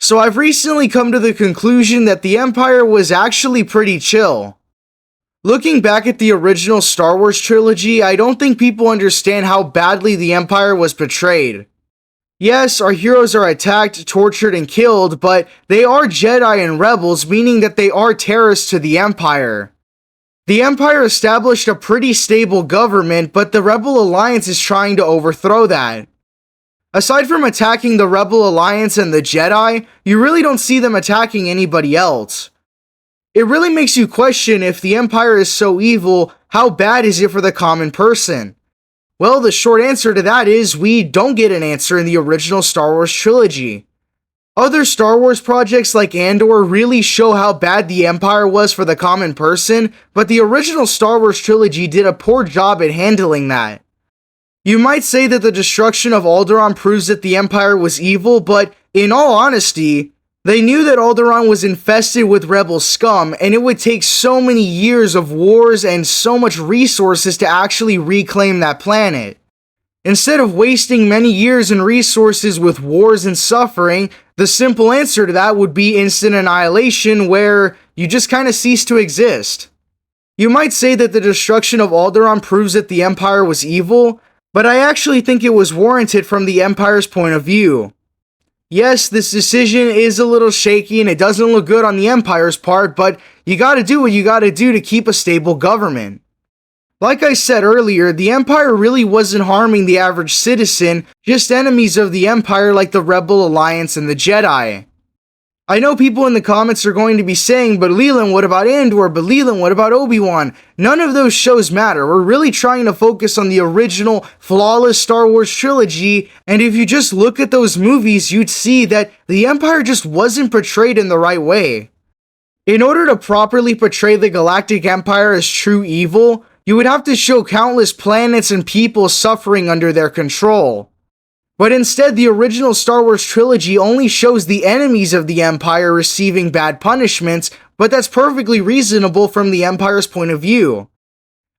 So I've recently come to the conclusion that the Empire was actually pretty chill. Looking back at the original Star Wars trilogy, I don't think people understand how badly the Empire was portrayed. Yes, our heroes are attacked, tortured, and killed, but they are Jedi and rebels, meaning that they are terrorists to the Empire. The Empire established a pretty stable government, but the Rebel Alliance is trying to overthrow that. Aside from attacking the Rebel Alliance and the Jedi, you really don't see them attacking anybody else. It really makes you question, if the Empire is so evil, how bad is it for the common person? Well, the short answer to that is we don't get an answer in the original Star Wars trilogy. Other Star Wars projects like Andor really show how bad the Empire was for the common person, but the original Star Wars trilogy did a poor job at handling that. You might say that the destruction of Alderaan proves that the Empire was evil, but in all honesty, they knew that Alderaan was infested with rebel scum, and it would take so many years of wars and so much resources to actually reclaim that planet. Instead of wasting many years and resources with wars and suffering, the simple answer to that would be instant annihilation, where you just kind of cease to exist. You might say that the destruction of Alderaan proves that the Empire was evil, but I actually think it was warranted from the Empire's point of view. Yes, this decision is a little shaky and it doesn't look good on the Empire's part, but you gotta do what you gotta do to keep a stable government. Like I said earlier, the Empire really wasn't harming the average citizen, just enemies of the Empire like the Rebel Alliance and the Jedi. I know people in the comments are going to be saying, but Leland, what about Andor? But Leland, what about Obi-Wan? None of those shows matter. We're really trying to focus on the original, flawless Star Wars trilogy, and if you just look at those movies, you'd see that the Empire just wasn't portrayed in the right way. In order to properly portray the Galactic Empire as true evil, you would have to show countless planets and people suffering under their control. But instead, the original Star Wars trilogy only shows the enemies of the Empire receiving bad punishments, but that's perfectly reasonable from the Empire's point of view.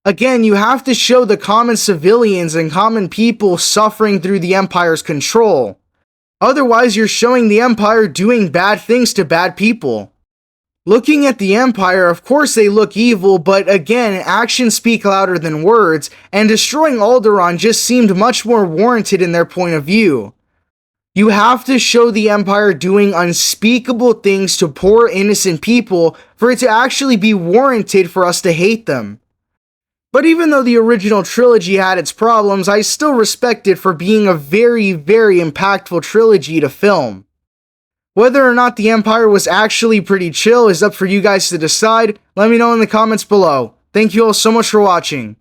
Again, you have to show the common civilians and common people suffering through the Empire's control. Otherwise, you're showing the Empire doing bad things to bad people. Looking at the Empire, of course they look evil, but again, actions speak louder than words, and destroying Alderaan just seemed much more warranted in their point of view. You have to show the Empire doing unspeakable things to poor innocent people for it to actually be warranted for us to hate them. But even though the original trilogy had its problems, I still respect it for being a very, very impactful trilogy to film. Whether or not the Empire was actually pretty chill is up for you guys to decide. Let me know in the comments below. Thank you all so much for watching.